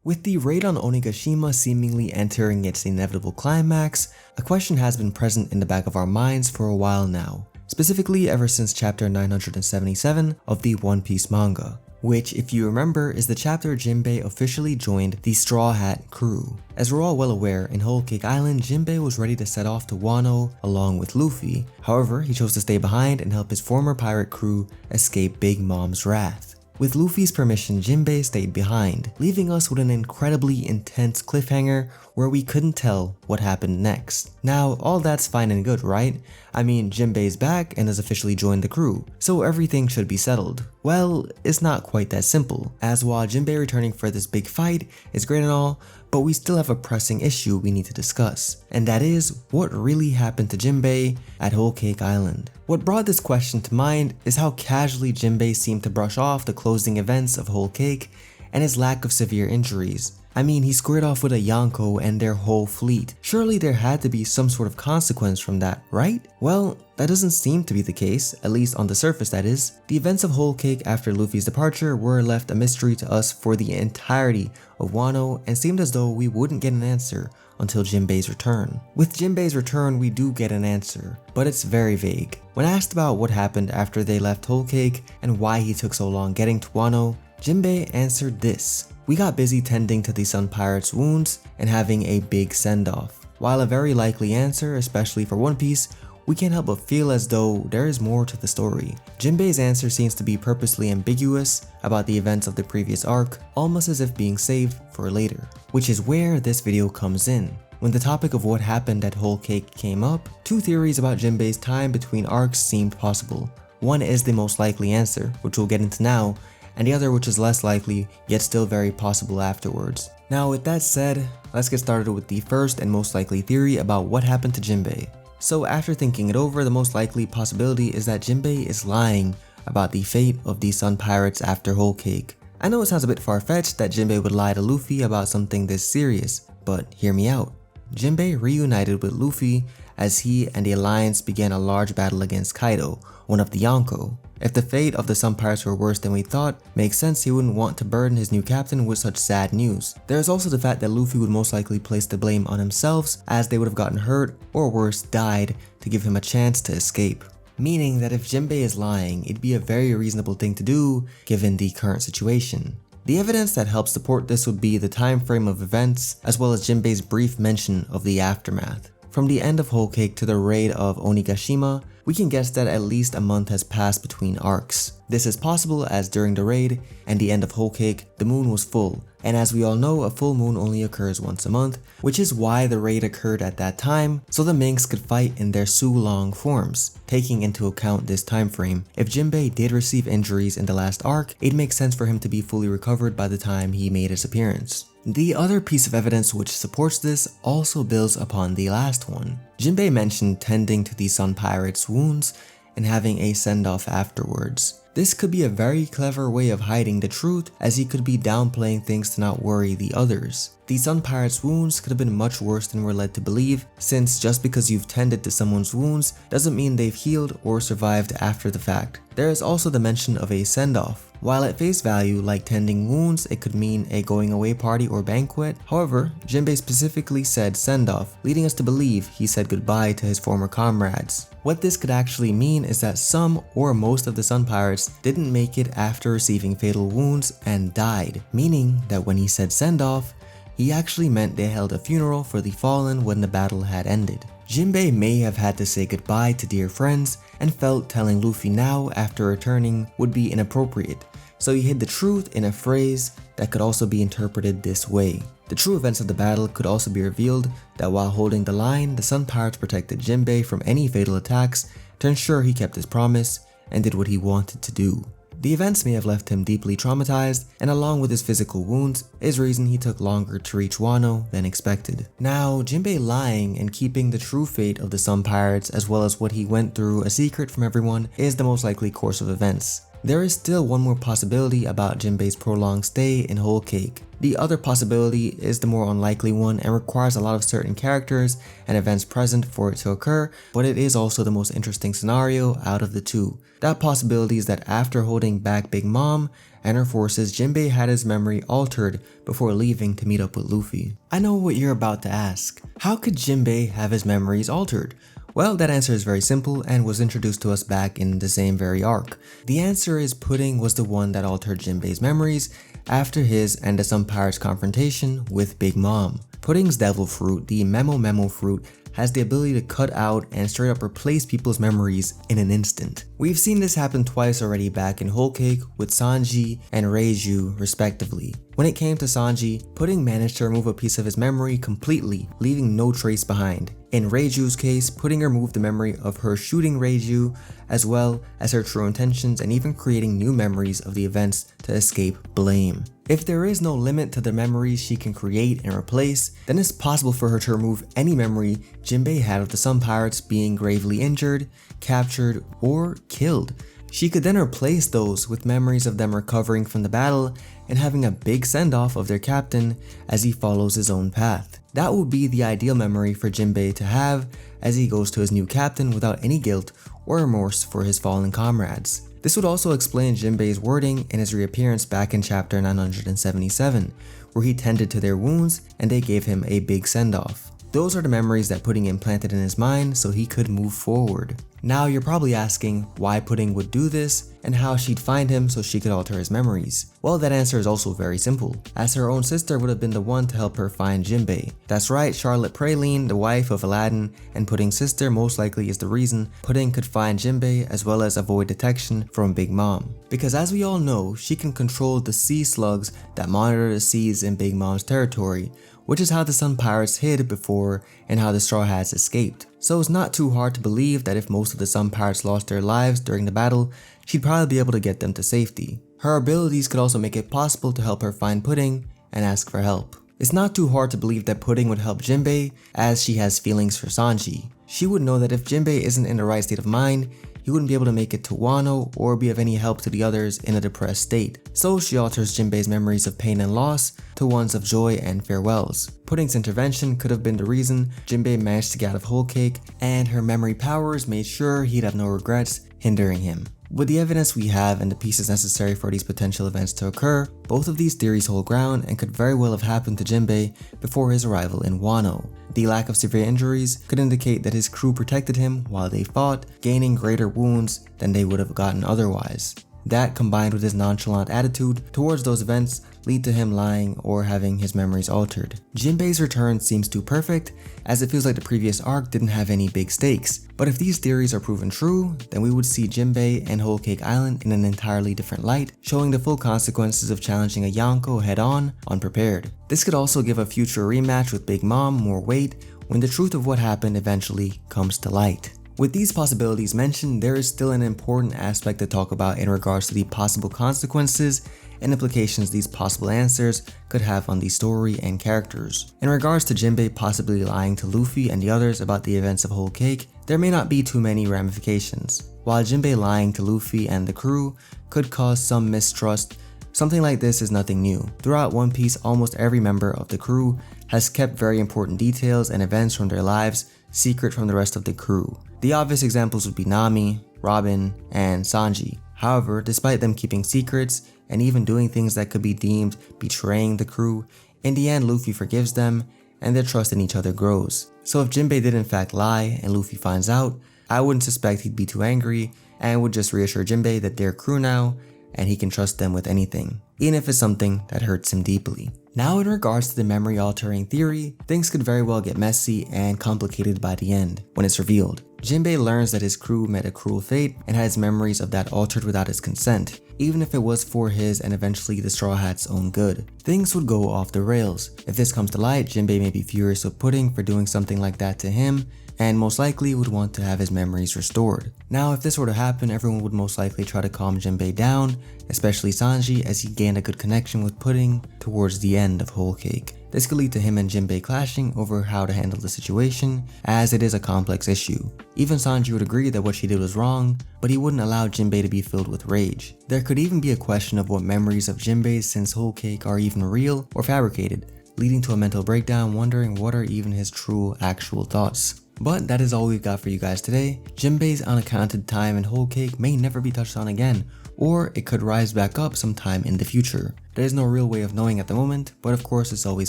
With the raid on Onigashima seemingly entering its inevitable climax, a question has been present in the back of our minds for a while now, specifically ever since chapter 977 of the One Piece manga, which, if you remember, is the chapter Jimbei officially joined the Straw Hat crew. As we're all well aware, in Whole Cake Island, Jimbei was ready to set off to Wano along with Luffy. However, he chose to stay behind and help his former pirate crew escape Big Mom's wrath. With Luffy's permission, Jimbei stayed behind, leaving us with an incredibly intense cliffhanger where we couldn't tell what happened next. Now, all that's fine and good, right? I mean, Jimbei's back and has officially joined the crew, so everything should be settled. Well, it's not quite that simple, as while Jimbei returning for this big fight is great and all, but we still have a pressing issue we need to discuss, and that is what really happened to Jimbei at Whole Cake Island. What brought this question to mind is how casually Jimbei seemed to brush off the closing events of Whole Cake and his lack of severe injuries. I mean, he squared off with a Yonko and their whole fleet. Surely there had to be some sort of consequence from that, right? Well, that doesn't seem to be the case, at least on the surface that is. The events of Whole Cake after Luffy's departure were left a mystery to us for the entirety of Wano and seemed as though we wouldn't get an answer until Jimbei's return. With Jimbei's return, we do get an answer, but it's very vague. When asked about what happened after they left Whole Cake and why he took so long getting to Wano, Jimbei answered this: "We got busy tending to the Sun Pirate's wounds and having a big send-off." While a very likely answer, especially for One Piece, we can't help but feel as though there is more to the story. Jimbei's answer seems to be purposely ambiguous about the events of the previous arc, almost as if being saved for later. Which is where this video comes in. When the topic of what happened at Whole Cake came up, two theories about Jimbei's time between arcs seemed possible. One is the most likely answer, which we'll get into now, and the other which is less likely, yet still very possible afterwards. Now with that said, let's get started with the first and most likely theory about what happened to Jimbei. So after thinking it over, the most likely possibility is that Jimbei is lying about the fate of the Sun Pirates after Whole Cake. I know it sounds a bit far-fetched that Jimbei would lie to Luffy about something this serious, but hear me out. Jimbei reunited with Luffy as he and the Alliance began a large battle against Kaido, one of the Yonko. If the fate of the Sun Pirates were worse than we thought, makes sense he wouldn't want to burden his new captain with such sad news. There is also the fact that Luffy would most likely place the blame on himself, as they would have gotten hurt, or worse, died, to give him a chance to escape. Meaning that if Jimbei is lying, it'd be a very reasonable thing to do given the current situation. The evidence that helps support this would be the time frame of events, as well as Jimbei's brief mention of the aftermath. From the end of Whole Cake to the raid of Onigashima, we can guess that at least a month has passed between arcs. This is possible as during the raid and the end of Whole Cake, the moon was full, and as we all know, a full moon only occurs once a month, which is why the raid occurred at that time, so the Minks could fight in their Su-Long forms. Taking into account this time frame, if Jimbei did receive injuries in the last arc, it makes sense for him to be fully recovered by the time he made his appearance. The other piece of evidence which supports this also builds upon the last one. Jimbei mentioned tending to the Sun Pirate's wounds and having a send-off afterwards. This could be a very clever way of hiding the truth, as he could be downplaying things to not worry the others. The Sun Pirate's wounds could have been much worse than we're led to believe, since just because you've tended to someone's wounds doesn't mean they've healed or survived after the fact. There is also the mention of a send-off. While at face value, like tending wounds, it could mean a going away party or banquet. However, Jimbei specifically said send-off, leading us to believe he said goodbye to his former comrades. What this could actually mean is that some or most of the Sun Pirates didn't make it after receiving fatal wounds and died, meaning that when he said send-off, he actually meant they held a funeral for the fallen when the battle had ended. Jimbei may have had to say goodbye to dear friends and felt telling Luffy now after returning would be inappropriate, so he hid the truth in a phrase that could also be interpreted this way. The true events of the battle could also be revealed that while holding the line, the Sun Pirates protected Jimbei from any fatal attacks to ensure he kept his promise and did what he wanted to do. The events may have left him deeply traumatized, and along with his physical wounds, is reason he took longer to reach Wano than expected. Now, Jimbei lying and keeping the true fate of the Sun Pirates as well as what he went through a secret from everyone is the most likely course of events. There is still one more possibility about Jimbei's prolonged stay in Whole Cake. The other possibility is the more unlikely one and requires a lot of certain characters and events present for it to occur, but it is also the most interesting scenario out of the two. That possibility is that after holding back Big Mom and her forces, Jimbei had his memory altered before leaving to meet up with Luffy. I know what you're about to ask. How could Jimbei have his memories altered? Well, that answer is very simple and was introduced to us back in the same very arc. The answer is Pudding was the one that altered Jimbei's memories after his and the Sun Pirates confrontation with Big Mom. Pudding's devil fruit, the Memo fruit, has the ability to cut out and straight up replace people's memories in an instant. We've seen this happen twice already back in Whole Cake with Sanji and Reiju respectively. When it came to Sanji, Pudding managed to remove a piece of his memory completely, leaving no trace behind. In Reiju's case, Pudding removed the memory of her shooting Reiju, as well as her true intentions and even creating new memories of the events to escape blame. If there is no limit to the memories she can create and replace, then it's possible for her to remove any memory Jimbei had of the Sun Pirates being gravely injured, captured, or killed. She could then replace those with memories of them recovering from the battle and having a big send-off of their captain as he follows his own path. That would be the ideal memory for Jimbei to have as he goes to his new captain without any guilt or remorse for his fallen comrades. This would also explain Jimbei's wording in his reappearance back in chapter 977, where he tended to their wounds and they gave him a big send-off. Those are the memories that Pudding implanted in his mind so he could move forward. Now you're probably asking why Pudding would do this and how she'd find him so she could alter his memories. Well, that answer is also very simple, as her own sister would have been the one to help her find Jimbei. That's right, Charlotte Praline, the wife of Aladdin and Pudding's sister, most likely is the reason Pudding could find Jimbei as well as avoid detection from Big Mom. Because as we all know, she can control the sea slugs that monitor the seas in Big Mom's territory, which is how the Sun Pirates hid before and how the Straw Hats escaped. So it's not too hard to believe that if most of the Sun Pirates lost their lives during the battle, she'd probably be able to get them to safety. Her abilities could also make it possible to help her find Pudding and ask for help. It's not too hard to believe that Pudding would help Jimbei, as she has feelings for Sanji. She would know that if Jimbei isn't in the right state of mind, he wouldn't be able to make it to Wano or be of any help to the others in a depressed state. So she alters Jimbei's memories of pain and loss to ones of joy and farewells. Pudding's intervention could have been the reason Jimbei managed to get out of Whole Cake, and her memory powers made sure he'd have no regrets hindering him. With the evidence we have and the pieces necessary for these potential events to occur, both of these theories hold ground and could very well have happened to Jimbei before his arrival in Wano. The lack of severe injuries could indicate that his crew protected him while they fought, gaining greater wounds than they would have gotten otherwise. That, combined with his nonchalant attitude towards those events, lead to him lying or having his memories altered. Jimbei's return seems too perfect, as it feels like the previous arc didn't have any big stakes. But if these theories are proven true, then we would see Jimbei and Whole Cake Island in an entirely different light, showing the full consequences of challenging a Yonko head-on, unprepared. This could also give a future rematch with Big Mom more weight when the truth of what happened eventually comes to light. With these possibilities mentioned, there is still an important aspect to talk about in regards to the possible consequences and implications these possible answers could have on the story and characters. In regards to Jimbei possibly lying to Luffy and the others about the events of Whole Cake, there may not be too many ramifications. While Jimbei lying to Luffy and the crew could cause some mistrust, something like this is nothing new. Throughout One Piece, almost every member of the crew has kept very important details and events from their lives secret from the rest of the crew. The obvious examples would be Nami, Robin, and Sanji. However, despite them keeping secrets and even doing things that could be deemed betraying the crew, in the end Luffy forgives them and their trust in each other grows. So if Jimbei did in fact lie and Luffy finds out, I wouldn't suspect he'd be too angry and would just reassure Jimbei that they're crew now and he can trust them with anything, even if it's something that hurts him deeply. Now in regards to the memory altering theory, things could very well get messy and complicated by the end, when it's revealed. Jimbei learns that his crew met a cruel fate and had his memories of that altered without his consent, even if it was for his and eventually the Straw Hats' own good. Things would go off the rails. If this comes to light, Jimbei may be furious with Pudding for doing something like that to him and most likely would want to have his memories restored. Now, if this were to happen, everyone would most likely try to calm Jimbei down, especially Sanji, as he gained a good connection with Pudding towards the end of Whole Cake. This could lead to him and Jimbei clashing over how to handle the situation, as it is a complex issue. Even Sanji would agree that what she did was wrong, but he wouldn't allow Jimbei to be filled with rage. There could even be a question of what memories of Jimbei since Whole Cake are even real or fabricated, leading to a mental breakdown wondering what are even his true actual thoughts. But that is all we've got for you guys today. Jimbei's unaccounted time in Whole Cake may never be touched on again, or it could rise back up sometime in the future. There is no real way of knowing at the moment, but of course it's always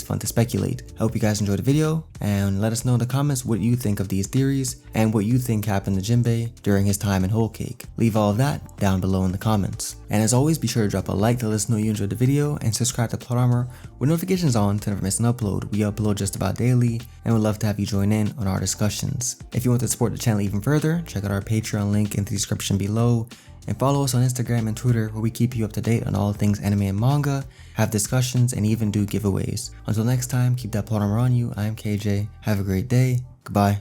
fun to speculate. I hope you guys enjoyed the video, and let us know in the comments what you think of these theories, and what you think happened to Jimbei during his time in Whole Cake. Leave all of that down below in the comments. And as always, be sure to drop a like to let us know you enjoyed the video, and subscribe to Plot Armor with notifications on to never miss an upload. We upload just about daily, and would love to have you join in on our discussions. If you want to support the channel even further, check out our Patreon link in the description below, and follow us on Instagram and Twitter, where we keep you up to date on all things anime and manga, have discussions, and even do giveaways. Until next time, keep that plot armor on you. I'm KJ. Have a great day. Goodbye.